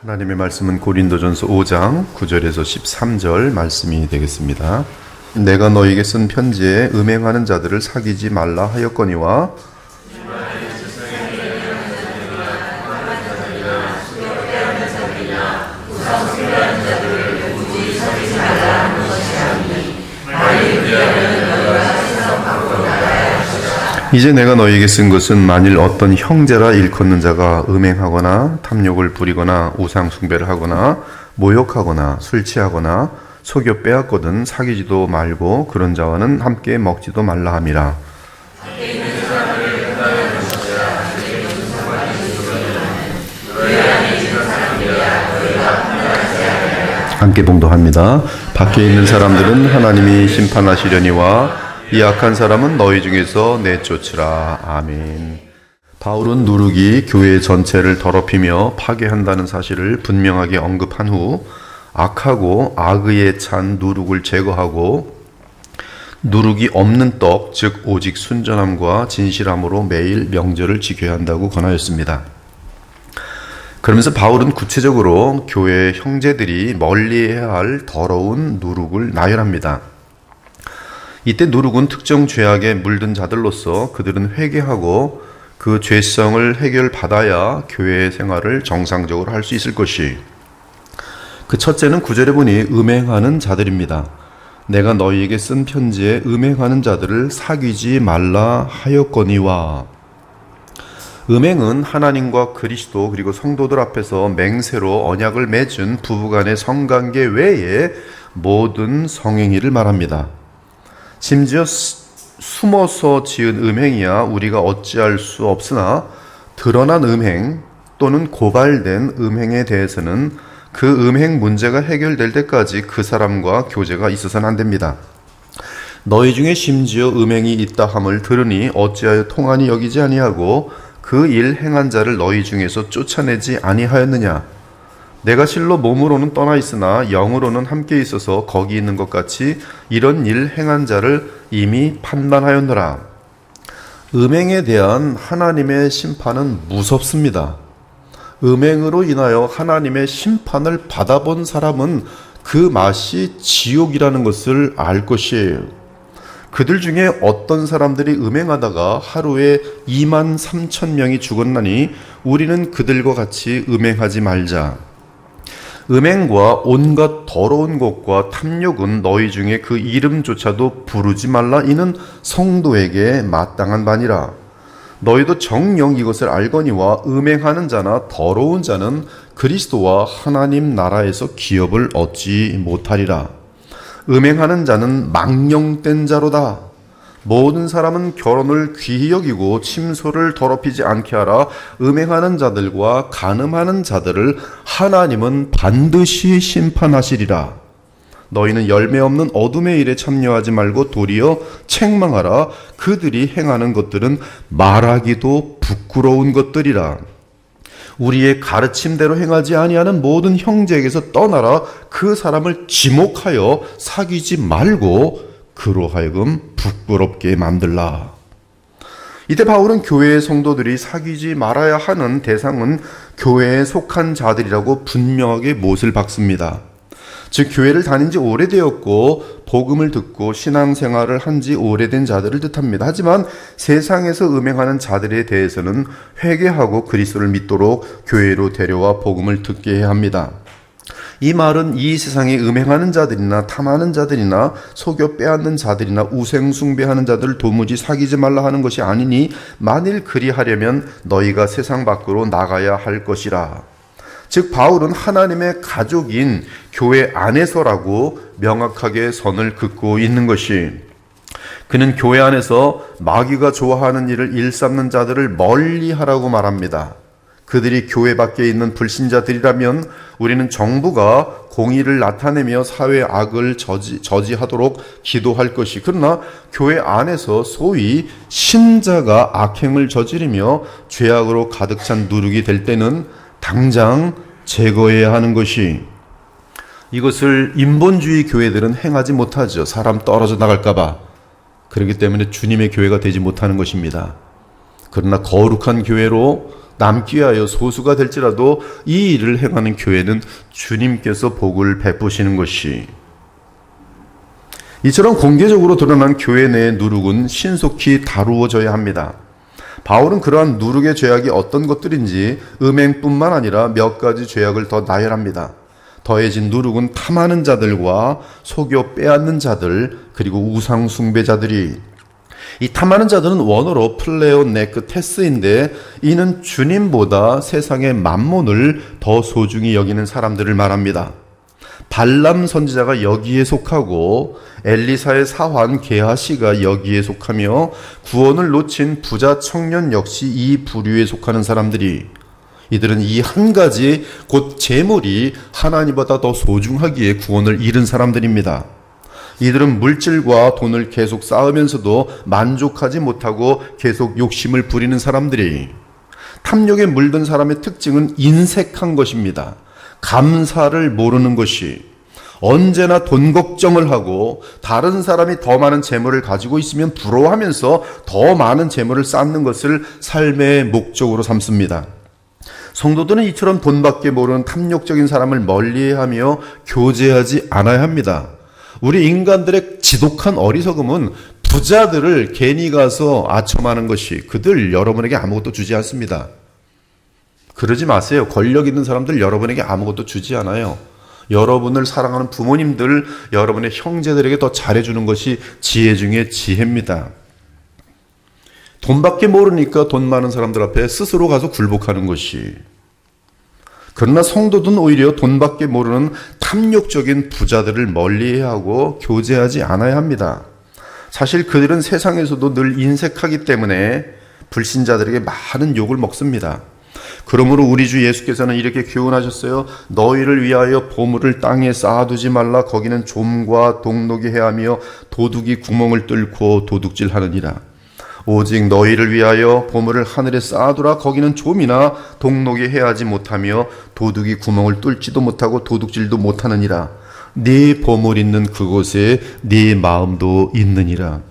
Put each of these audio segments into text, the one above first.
하나님의 말씀은 고린도전서 5장 9절에서 13절 말씀이 되겠습니다. 내가 너에게 쓴 편지에 음행하는 자들을 사귀지 말라 하였거니와 이제 내가 너에게 쓴 것은 만일 어떤 형제라 일컫는 자가 음행하거나 탐욕을 부리거나 우상 숭배를 하거나 모욕하거나 술 취하거나 속여 빼앗거든 사귀지도 말고 그런 자와는 함께 먹지도 말라 함이라. 함께 봉독합니다. 밖에 있는 사람들은 하나님이 심판하시려니와 이 악한 사람은 너희 중에서 내쫓으라. 아멘. 바울은 누룩이 교회 전체를 더럽히며 파괴한다는 사실을 분명하게 언급한 후 악하고 악의에 찬 누룩을 제거하고 누룩이 없는 떡, 즉 오직 순전함과 진실함으로 매일 명절을 지켜야 한다고 권하였습니다. 그러면서 바울은 구체적으로 교회 형제들이 멀리해야 할 더러운 누룩을 나열합니다. 이때 누룩은 특정 죄악에 물든 자들로서 그들은 회개하고 그 죄성을 해결받아야 교회 생활을 정상적으로 할 수 있을 것이, 그 첫째는 9절에 보니 음행하는 자들입니다. 내가 너희에게 쓴 편지에 음행하는 자들을 사귀지 말라 하였거니와. 음행은 하나님과 그리스도 그리고 성도들 앞에서 맹세로 언약을 맺은 부부간의 성관계 외에 모든 성행위를 말합니다. 심지어 숨어서 지은 음행이야 우리가 어찌할 수 없으나 드러난 음행 또는 고발된 음행에 대해서는 그 음행 문제가 해결될 때까지 그 사람과 교제가 있어서는 안 됩니다. 너희 중에 심지어 음행이 있다 함을 들으니 어찌하여 통한이 여기지 아니하고 그 일 행한 자를 너희 중에서 쫓아내지 아니하였느냐. 내가 실로 몸으로는 떠나 있으나 영으로는 함께 있어서 거기 있는 것 같이 이런 일 행한 자를 이미 판단하였노라. 음행에 대한 하나님의 심판은 무섭습니다. 음행으로 인하여 하나님의 심판을 받아본 사람은 그 맛이 지옥이라는 것을 알 것이에요. 그들 중에 어떤 사람들이 음행하다가 하루에 2만 3천 명이 죽었나니 우리는 그들과 같이 음행하지 말자. 음행과 온갖 더러운 것과 탐욕은 너희 중에 그 이름조차도 부르지 말라. 이는 성도에게 마땅한 바니라. 너희도 정녕 이것을 알거니와 음행하는 자나 더러운 자는 그리스도와 하나님 나라에서 기업을 얻지 못하리라. 음행하는 자는 망령된 자로다. 모든 사람은 결혼을 귀히 여기고 침소를 더럽히지 않게 하라. 음행하는 자들과 간음하는 자들을 하나님은 반드시 심판하시리라. 너희는 열매 없는 어둠의 일에 참여하지 말고 도리어 책망하라. 그들이 행하는 것들은 말하기도 부끄러운 것들이라. 우리의 가르침대로 행하지 아니하는 모든 형제에게서 떠나라. 그 사람을 지목하여 사귀지 말고 그로 하여금 부끄럽게 만들라. 이때 바울은 교회의 성도들이 사귀지 말아야 하는 대상은 교회에 속한 자들이라고 분명하게 못을 박습니다. 즉 교회를 다닌 지 오래되었고 복음을 듣고 신앙생활을 한 지 오래된 자들을 뜻합니다. 하지만 세상에서 음행하는 자들에 대해서는 회개하고 그리스도를 믿도록 교회로 데려와 복음을 듣게 해야 합니다. 이 말은 이 세상에 음행하는 자들이나 탐하는 자들이나 속여 빼앗는 자들이나 우상 숭배하는 자들을 도무지 사귀지 말라 하는 것이 아니니 만일 그리하려면 너희가 세상 밖으로 나가야 할 것이라. 즉 바울은 하나님의 가족인 교회 안에서라고 명확하게 선을 긋고 있는 것이, 그는 교회 안에서 마귀가 좋아하는 일을 일삼는 자들을 멀리하라고 말합니다. 그들이 교회 밖에 있는 불신자들이라면 우리는 정부가 공의를 나타내며 사회 악을 저지하도록 기도할 것이, 그러나 교회 안에서 소위 신자가 악행을 저지르며 죄악으로 가득 찬 누룩이 될 때는 당장 제거해야 하는 것이, 이것을 인본주의 교회들은 행하지 못하죠. 사람 떨어져 나갈까 봐. 그렇기 때문에 주님의 교회가 되지 못하는 것입니다. 그러나 거룩한 교회로 남기 위하여 소수가 될지라도 이 일을 행하는 교회는 주님께서 복을 베푸시는 것이, 이처럼 공개적으로 드러난 교회 내의 누룩은 신속히 다루어져야 합니다. 바울은 그러한 누룩의 죄악이 어떤 것들인지 음행뿐만 아니라 몇 가지 죄악을 더 나열합니다. 더해진 누룩은 탐하는 자들과 속여 빼앗는 자들, 그리고 우상 숭배자들이, 이 탐하는 자들은 원어로 플레오네크테스인데 이는 주님보다 세상의 만몬을 더 소중히 여기는 사람들을 말합니다. 발람 선지자가 여기에 속하고 엘리사의 사환 게하시가 여기에 속하며 구원을 놓친 부자 청년 역시 이 부류에 속하는 사람들이, 이들은 이 한 가지 곧 재물이 하나님보다 더 소중하기에 구원을 잃은 사람들입니다. 이들은 물질과 돈을 계속 쌓으면서도 만족하지 못하고 계속 욕심을 부리는 사람들이, 탐욕에 물든 사람의 특징은 인색한 것입니다. 감사를 모르는 것이, 언제나 돈 걱정을 하고 다른 사람이 더 많은 재물을 가지고 있으면 부러워하면서 더 많은 재물을 쌓는 것을 삶의 목적으로 삼습니다. 성도들은 이처럼 돈밖에 모르는 탐욕적인 사람을 멀리하며 교제하지 않아야 합니다. 우리 인간들의 지독한 어리석음은 부자들을 괜히 가서 아첨하는 것이, 그들 여러분에게 아무것도 주지 않습니다. 그러지 마세요. 권력 있는 사람들 여러분에게 아무것도 주지 않아요. 여러분을 사랑하는 부모님들, 여러분의 형제들에게 더 잘해주는 것이 지혜 중에 지혜입니다. 돈밖에 모르니까 돈 많은 사람들 앞에 스스로 가서 굴복하는 것이, 그러나 성도들은 오히려 돈밖에 모르는 탐욕적인 부자들을 멀리해야 하고 교제하지 않아야 합니다. 사실 그들은 세상에서도 늘 인색하기 때문에 불신자들에게 많은 욕을 먹습니다. 그러므로 우리 주 예수께서는 이렇게 교훈하셨어요. 너희를 위하여 보물을 땅에 쌓아두지 말라. 거기는 좀과 동록이 해하며 도둑이 구멍을 뚫고 도둑질하느니라. 오직 너희를 위하여 보물을 하늘에 쌓아두라. 거기는 좀이나 동록이 해하지 못하며 도둑이 구멍을 뚫지도 못하고 도둑질도 못하느니라. 네 보물 있는 그곳에 네 마음도 있느니라.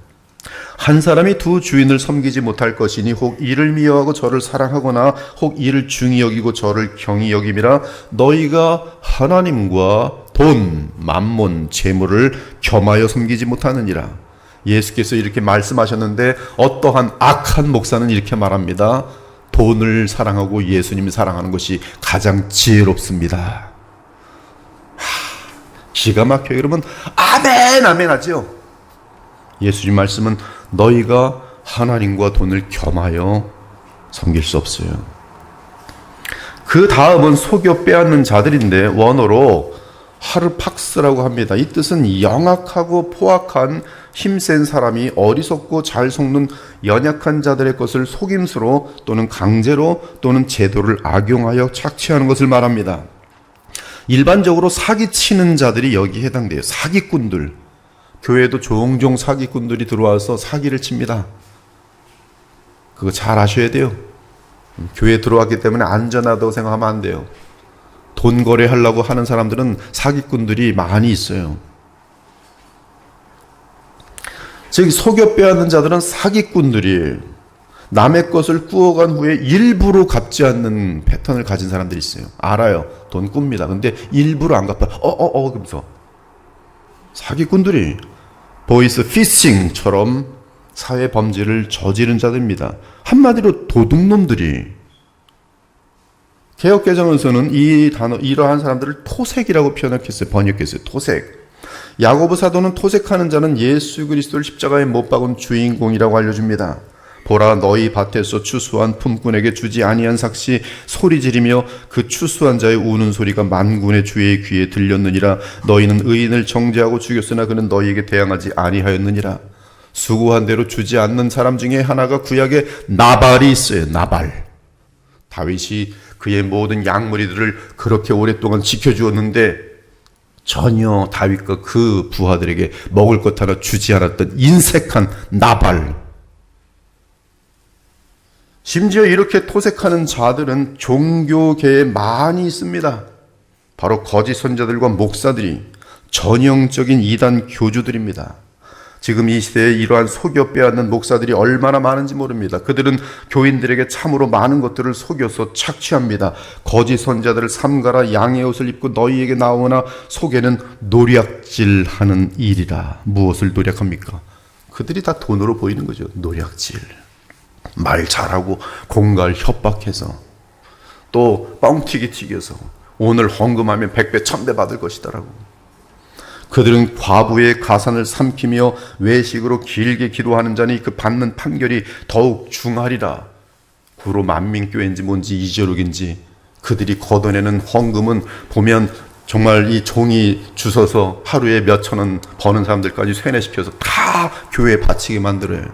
한 사람이 두 주인을 섬기지 못할 것이니 혹 이를 미워하고 저를 사랑하거나 혹 이를 중히 여기고 저를 경히 여김이라. 너희가 하나님과 돈, 만몬, 재물을 겸하여 섬기지 못하느니라. 예수께서 이렇게 말씀하셨는데 어떠한 악한 목사는 이렇게 말합니다. 돈을 사랑하고 예수님을 사랑하는 것이 가장 지혜롭습니다. 기가 막혀요. 그러면 아멘 아멘 하죠. 예수님 말씀은 너희가 하나님과 돈을 겸하여 섬길 수 없어요. 그 다음은 속여 빼앗는 자들인데 원어로 하르팍스라고 합니다. 이 뜻은 영악하고 포악한 힘센 사람이 어리석고 잘 속는 연약한 자들의 것을 속임수로 또는 강제로 또는 제도를 악용하여 착취하는 것을 말합니다. 일반적으로 사기치는 자들이 여기에 해당돼요. 사기꾼들. 교회에도 종종 사기꾼들이 들어와서 사기를 칩니다. 그거 잘 아셔야 돼요. 교회에 들어왔기 때문에 안전하다고 생각하면 안 돼요. 돈 거래하려고 하는 사람들은 사기꾼들이 많이 있어요. 즉 속여 빼앗는 자들은 사기꾼들이 남의 것을 꾸어간 후에 일부러 갚지 않는 패턴을 가진 사람들이 있어요. 알아요. 돈 꿉니다. 근데 일부러 안 갚아요. 그러면서 사기꾼들이 보이스 피싱처럼 사회 범죄를 저지른 자들입니다. 한마디로 도둑놈들이. 개역개정에서는 이러한 사람들을 토색이라고 번역했어요. 토색. 야고보 사도는 토색하는 자는 예수 그리스도를 십자가에 못 박은 주인공이라고 알려줍니다. 보라, 너희 밭에서 추수한 품꾼에게 주지 아니한 삭시 소리 지르며 그 추수한 자의 우는 소리가 만군의 주의 귀에 들렸느니라. 너희는 의인을 정죄하고 죽였으나 그는 너희에게 대항하지 아니하였느니라. 수고한 대로 주지 않는 사람 중에 하나가 구약에 나발이 있어요. 나발. 다윗이 그의 모든 양무리들을 그렇게 오랫동안 지켜주었는데 전혀 다윗과 그 부하들에게 먹을 것 하나 주지 않았던 인색한 나발. 심지어 이렇게 토색하는 자들은 종교계에 많이 있습니다. 바로 거짓 선자들과 목사들이 전형적인 이단 교주들입니다. 지금 이 시대에 이러한 속여 빼앗는 목사들이 얼마나 많은지 모릅니다. 그들은 교인들에게 참으로 많은 것들을 속여서 착취합니다. 거짓 선자들을 삼가라 양의 옷을 입고 너희에게 나오나 속에는 노략질하는 일이라. 무엇을 노략합니까? 그들이 다 돈으로 보이는 거죠. 노략질. 말 잘하고 공갈 협박해서 또 뻥튀기 튀겨서 오늘 헌금하면 100배 1000배 받을 것이다라고. 그들은 과부의 가산을 삼키며 외식으로 길게 기도하는 자니 그 받는 판결이 더욱 중하리라. 구로 만민교회인지 뭔지 이저룩인지 그들이 걷어내는 헌금은 보면 정말 이 종이 주워서 하루에 몇천 원 버는 사람들까지 세뇌시켜서 다 교회에 바치게 만들어요.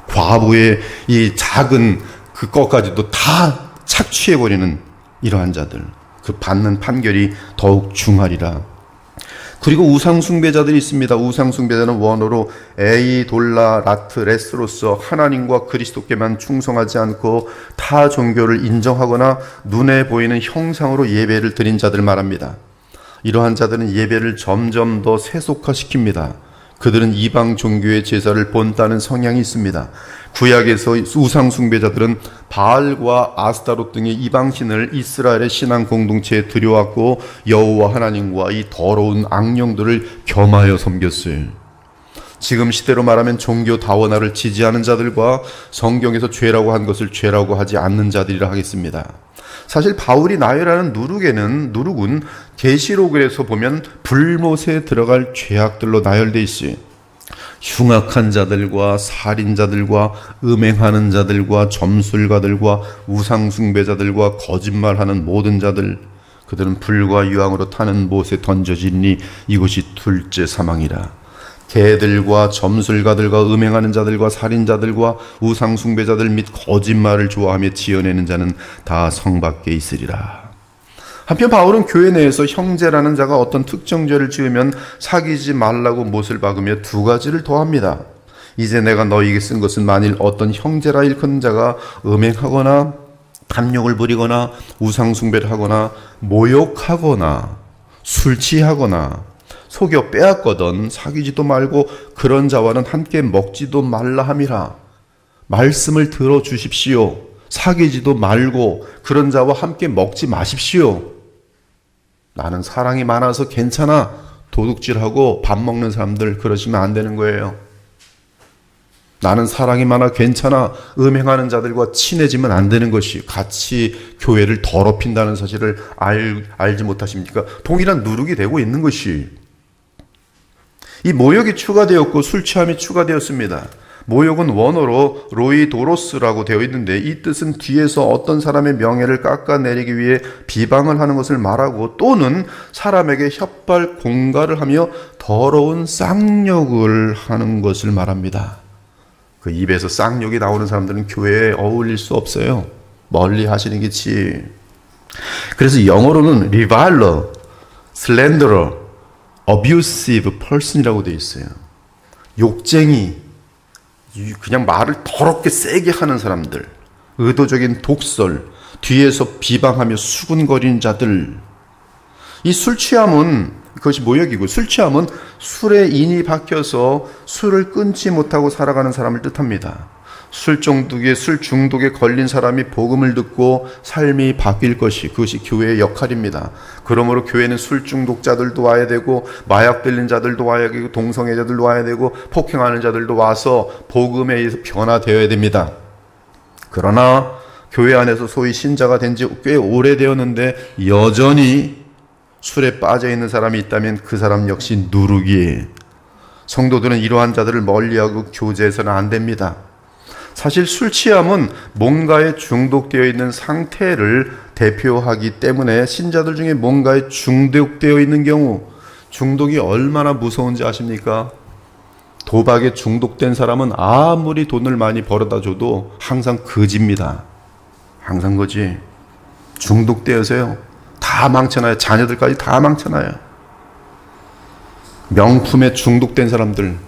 과부의 이 작은 그 것까지도 다 착취해버리는 이러한 자들, 그 받는 판결이 더욱 중하리라. 그리고 우상숭배자들이 있습니다. 우상숭배자는 원어로 에이돌라 라트레스로서 하나님과 그리스도께만 충성하지 않고 타 종교를 인정하거나 눈에 보이는 형상으로 예배를 드린 자들 말합니다. 이러한 자들은 예배를 점점 더 세속화시킵니다. 그들은 이방 종교의 제사를 본다는 성향이 있습니다. 구약에서 우상 숭배자들은 바알과 아스타롯 등의 이방신을 이스라엘의 신앙 공동체에 들여왔고 여호와 하나님과 이 더러운 악령들을 겸하여 섬겼어요. 지금 시대로 말하면 종교 다원화를 지지하는 자들과 성경에서 죄라고 한 것을 죄라고 하지 않는 자들이라 하겠습니다. 사실 바울이 나열하는 누룩은 계시록에서 보면 불못에 들어갈 죄악들로 나열되어 있어요. 흉악한 자들과 살인자들과 음행하는 자들과 점술가들과 우상숭배자들과 거짓말하는 모든 자들, 그들은 불과 유황으로 타는 못에 던져지니 이곳이 둘째 사망이라. 개들과 점술가들과 음행하는 자들과 살인자들과 우상숭배자들 및 거짓말을 좋아하며 지어내는 자는 다 성 밖에 있으리라. 한편 바울은 교회 내에서 형제라는 자가 어떤 특정 죄를 지으면 사귀지 말라고 못을 박으며 두 가지를 더합니다. 이제 내가 너희에게 쓴 것은 만일 어떤 형제라 일컫는 자가 음행하거나 탐욕을 부리거나 우상숭배를 하거나 모욕하거나 술 취하거나 속여 빼앗거든 사귀지도 말고 그런 자와는 함께 먹지도 말라 함이라. 말씀을 들어주십시오. 사귀지도 말고 그런 자와 함께 먹지 마십시오. 나는 사랑이 많아서 괜찮아. 도둑질하고 밥 먹는 사람들 그러시면 안 되는 거예요. 나는 사랑이 많아 괜찮아. 음행하는 자들과 친해지면 안 되는 것이 같이 교회를 더럽힌다는 사실을 알지 못하십니까? 동일한 누룩이 되고 있는 것이. 이 모욕이 추가되었고 술 취함이 추가되었습니다. 모욕은 원어로 로이도로스라고 되어 있는데 이 뜻은 뒤에서 어떤 사람의 명예를 깎아내리기 위해 비방을 하는 것을 말하고 또는 사람에게 혓발 공갈을 하며 더러운 쌍욕을 하는 것을 말합니다. 그 입에서 쌍욕이 나오는 사람들은 교회에 어울릴 수 없어요. 멀리 하시는 게 지. 그래서 영어로는 reviler, slanderer, abusive person이라고 되어 있어요. 욕쟁이, 그냥 말을 더럽게 세게 하는 사람들, 의도적인 독설, 뒤에서 비방하며 수군거리는 자들. 이 술 취함은 그것이 모욕이고, 술 취함은 술에 인이 박혀서 술을 끊지 못하고 살아가는 사람을 뜻합니다. 술 중독에 걸린 사람이 복음을 듣고 삶이 바뀔 것이, 그것이 교회의 역할입니다. 그러므로 교회는 술 중독자들도 와야 되고 마약 들린 자들도 와야 되고 동성애자들도 와야 되고 폭행하는 자들도 와서 복음에 의해서 변화되어야 됩니다. 그러나 교회 안에서 소위 신자가 된 지 꽤 오래되었는데 여전히 술에 빠져 있는 사람이 있다면 그 사람 역시 누룩이에요. 성도들은 이러한 자들을 멀리하고 교제해서는 안 됩니다. 사실 술 취함은 뭔가에 중독되어 있는 상태를 대표하기 때문에 신자들 중에 뭔가에 중독되어 있는 경우, 중독이 얼마나 무서운지 아십니까? 도박에 중독된 사람은 아무리 돈을 많이 벌어다 줘도 항상 거지입니다. 항상 거지. 중독되어서요. 다 망쳐놔요. 자녀들까지 다 망쳐놔요. 명품에 중독된 사람들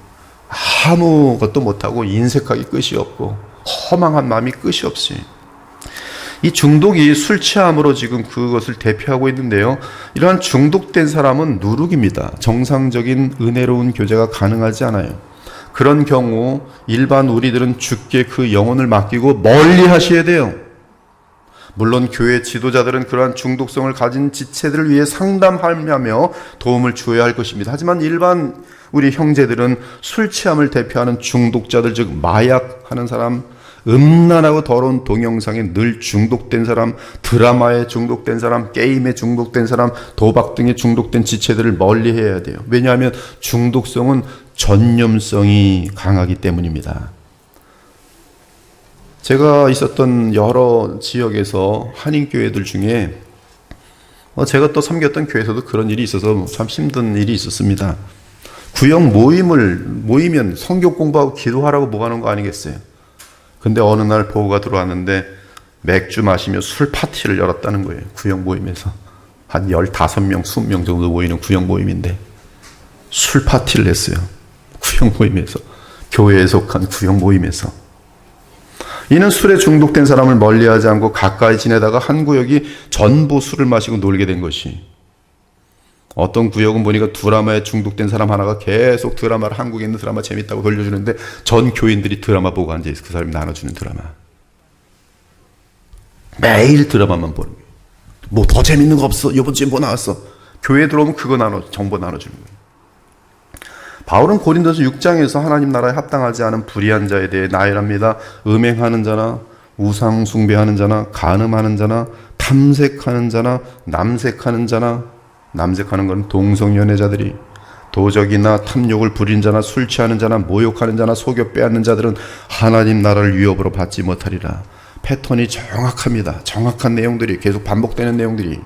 아무것도 못하고 인색하기 끝이 없고 허망한 마음이 끝이 없이, 이 중독이 술 취함으로 지금 그것을 대표하고 있는데요. 이러한 중독된 사람은 누룩입니다. 정상적인 은혜로운 교제가 가능하지 않아요. 그런 경우 일반 우리들은 주께 그 영혼을 맡기고 멀리 하셔야 돼요. 물론 교회 지도자들은 그러한 중독성을 가진 지체들을 위해 상담하며 도움을 주어야 할 것입니다. 하지만 일반 우리 형제들은 술 취함을 대표하는 중독자들, 즉 마약하는 사람, 음란하고 더러운 동영상에 늘 중독된 사람, 드라마에 중독된 사람, 게임에 중독된 사람, 도박 등에 중독된 지체들을 멀리해야 돼요. 왜냐하면 중독성은 전염성이 강하기 때문입니다. 제가 있었던 여러 지역에서 한인교회들 중에 제가 또 섬겼던 교회에서도 그런 일이 있어서 참 힘든 일이 있었습니다. 구역 모이면 성경 공부하고 기도하라고 모아놓은 거 아니겠어요? 근데 어느 날 보고가 들어왔는데 맥주 마시며 술 파티를 열었다는 거예요. 구역 모임에서. 한 15명, 20명 정도 모이는 구역 모임인데 술 파티를 했어요. 구역 모임에서. 교회에 속한 구역 모임에서. 이는 술에 중독된 사람을 멀리하지 않고 가까이 지내다가 한 구역이 전부 술을 마시고 놀게 된 것이. 어떤 구역은 보니까 드라마에 중독된 사람 하나가 계속 드라마를, 한국에 있는 드라마 재밌다고 돌려주는데 전 교인들이 드라마 보고 앉아있어. 그 사람이 나눠주는 드라마. 매일 드라마만 보는 거예요. 뭐 더 재밌는 거 없어? 이번 주에 뭐 나왔어? 교회에 들어오면 그거 정보 나눠주는 거예요. 바울은 고린도서 6장에서 하나님 나라에 합당하지 않은 불의한 자에 대해 나열합니다. 음행하는 자나 우상 숭배하는 자나 간음하는 자나 탐색하는 자나 남색하는 자나, 남색하는 건 동성연애자들이, 도적이나 탐욕을 부린 자나 술 취하는 자나 모욕하는 자나 속여 빼앗는 자들은 하나님 나라를 유업으로 받지 못하리라. 패턴이 정확합니다. 정확한 내용들이 계속 반복되는 내용들이.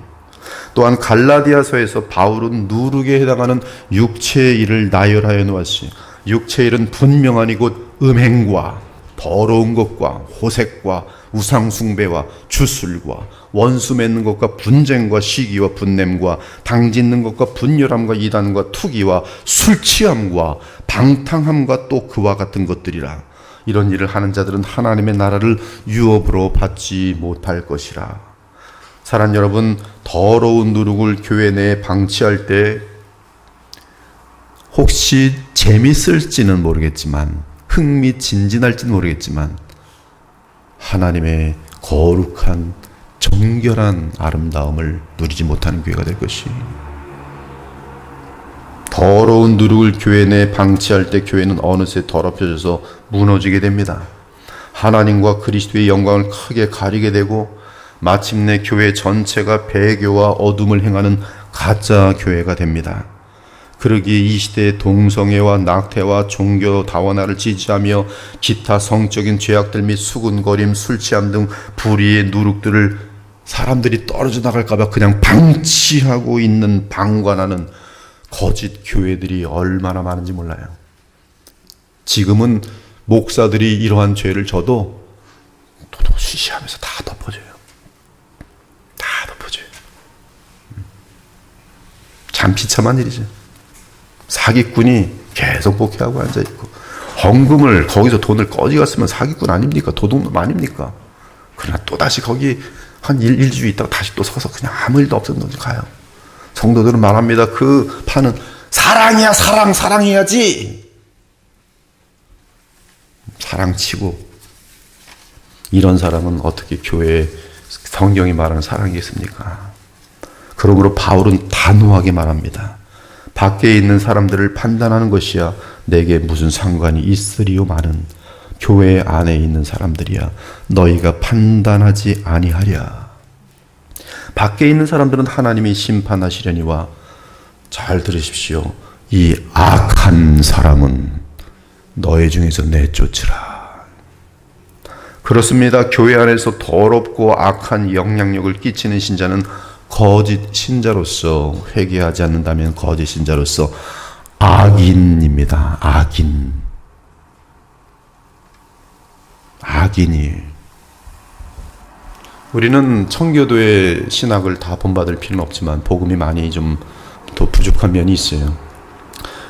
또한 갈라디아서에서 바울은 누룩에 해당하는 육체의 일을 나열하여 놓았지. 육체의 일은 분명하니 곧 음행과 더러운 것과 호색과 우상숭배와 주술과 원수 맺는 것과 분쟁과 시기와 분냄과 당짓는 것과 분열함과 이단과 투기와 술취함과 방탕함과 또 그와 같은 것들이라. 이런 일을 하는 자들은 하나님의 나라를 유업으로 받지 못할 것이라. 사랑하는 여러분, 더러운 누룩을 교회 내에 방치할 때 혹시 재밌을지는 모르겠지만, 흥미진진할지는 모르겠지만 하나님의 거룩한 정결한 아름다움을 누리지 못하는 교회가 될 것이. 더러운 누룩을 교회 내에 방치할 때 교회는 어느새 더럽혀져서 무너지게 됩니다. 하나님과 그리스도의 영광을 크게 가리게 되고 마침내 교회 전체가 배교와 어둠을 행하는 가짜 교회가 됩니다. 그러기에 이 시대의 동성애와 낙태와 종교 다원화를 지지하며 기타 성적인 죄악들 및 수군거림, 술취함 등 불의의 누룩들을 사람들이 떨어져 나갈까봐 그냥 방치하고 있는, 방관하는 거짓 교회들이 얼마나 많은지 몰라요. 지금은 목사들이 이러한 죄를 져도 도도시시하면서 다 덮어줘요. 다 덮어줘요. 참 비참한 일이죠. 사기꾼이 계속 복귀하고 앉아있고, 헌금을 거기서 돈을 꺼지 갔으면 사기꾼 아닙니까? 도둑놈 아닙니까? 그러나 또다시 거기 한 일주일 있다가 다시 또 서서 그냥 아무 일도 없었던 데 가요. 성도들은 말합니다. 그 판은 사랑이야, 사랑해야지. 사랑치고, 이런 사람은 어떻게 교회에 성경이 말하는 사랑이겠습니까? 그러므로 바울은 단호하게 말합니다. 밖에 있는 사람들을 판단하는 것이야 내게 무슨 상관이 있으리요마는 교회 안에 있는 사람들이야 너희가 판단하지 아니하랴. 밖에 있는 사람들은 하나님이 심판하시려니와, 잘 들으십시오, 이 악한 사람은 너희 중에서 내쫓으라. 그렇습니다. 교회 안에서 더럽고 악한 영향력을 끼치는 신자는 거짓 신자로서, 회개하지 않는다면 거짓 신자로서 악인입니다. 악인이. 우리는 청교도의 신학을 다 본받을 필요는 없지만 복음이 많이 좀 더 부족한 면이 있어요.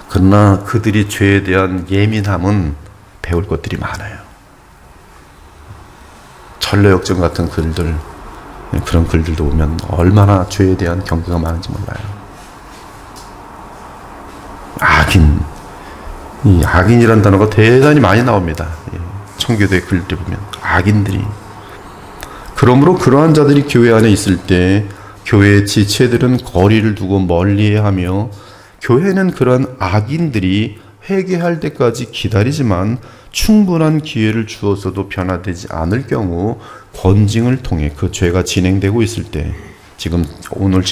그러나 그들이 죄에 대한 예민함은 배울 것들이 많아요. 전례역정 같은 글들, 그런 글들도 보면 얼마나 죄에 대한 경계가 많은지 몰라요. 악인, 이 악인이라는 단어가 대단히 많이 나옵니다. 청교도의 글들 보면 악인들이. 그러므로 그러한 자들이 교회 안에 있을 때 교회의 지체들은 거리를 두고 멀리해야 하며, 교회는 그러한 악인들이 회개할 때까지 기다리지만 충분한 기회를 주어서도 변화되지 않을 경우 권징을 통해 그 죄가 진행되고 있을 때, 오늘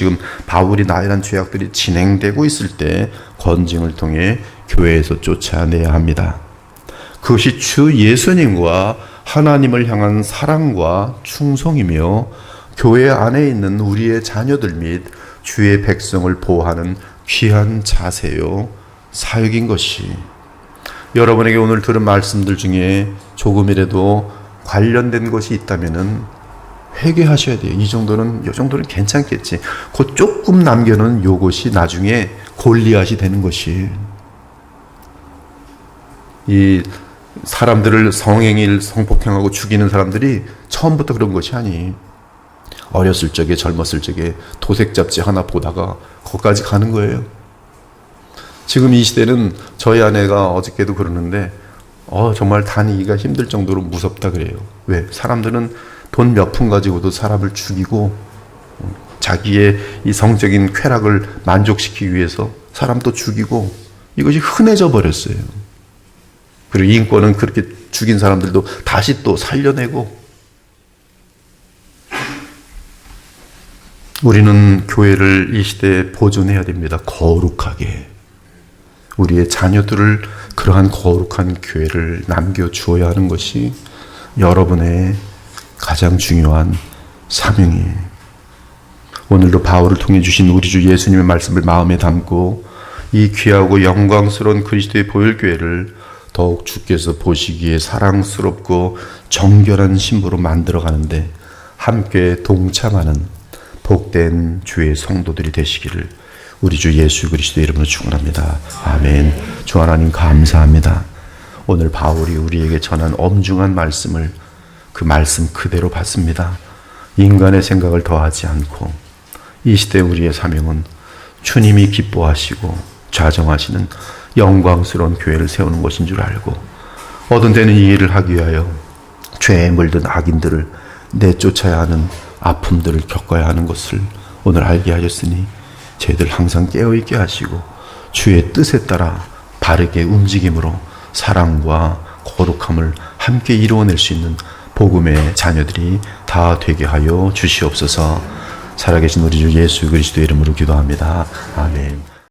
바울이 나열한 죄악들이 진행되고 있을 때 권징을 통해 교회에서 쫓아내야 합니다. 그것이 주 예수님과 하나님을 향한 사랑과 충성이며 교회 안에 있는 우리의 자녀들 및 주의 백성을 보호하는 귀한 자세요 사역인 것이, 여러분에게 오늘 들은 말씀들 중에 조금이라도 관련된 것이 있다면은 회개하셔야 돼요. 이 정도는 괜찮겠지. 그 조금 남겨놓은 요것이 나중에 골리앗이 되는 것이, 이 사람들을 성폭행하고 죽이는 사람들이 처음부터 그런 것이 아니. 어렸을 적에, 젊었을 적에 도색 잡지 하나 보다가 거기까지 가는 거예요. 지금 이 시대는, 저희 아내가 어저께도 그러는데 정말 다니기가 힘들 정도로 무섭다 그래요. 왜? 사람들은 돈 몇 푼 가지고도 사람을 죽이고 자기의 이 성적인 쾌락을 만족시키기 위해서 사람도 죽이고, 이것이 흔해져 버렸어요. 그리고 인권은 그렇게 죽인 사람들도 다시 또 살려내고. 우리는 교회를 이 시대에 보존해야 됩니다. 거룩하게. 우리의 자녀들을 그러한 거룩한 교회를 남겨주어야 하는 것이 여러분의 가장 중요한 사명이에요. 오늘도 바울을 통해 주신 우리 주 예수님의 말씀을 마음에 담고 이 귀하고 영광스러운 그리스도의 보혈교회를 더욱 주께서 보시기에 사랑스럽고 정결한 신부로 만들어가는데 함께 동참하는 복된 주의 성도들이 되시기를 우리 주 예수 그리스도의 이름으로 축원합니다. 아멘. 주 하나님 감사합니다. 오늘 바울이 우리에게 전한 엄중한 말씀을 그 말씀 그대로 받습니다. 인간의 생각을 더하지 않고 이 시대 우리의 사명은 주님이 기뻐하시고 좌정하시는 영광스러운 교회를 세우는 것인 줄 알고, 얻은 데는 이 일을 하기 위하여 죄에 물든 악인들을 내쫓아야 하는 아픔들을 겪어야 하는 것을 오늘 알게 하셨으니 저희들 항상 깨어있게 하시고 주의 뜻에 따라 바르게 움직임으로 사랑과 거룩함을 함께 이루어낼 수 있는 복음의 자녀들이 다 되게 하여 주시옵소서. 살아계신 우리 주 예수 그리스도의 이름으로 기도합니다. 아멘.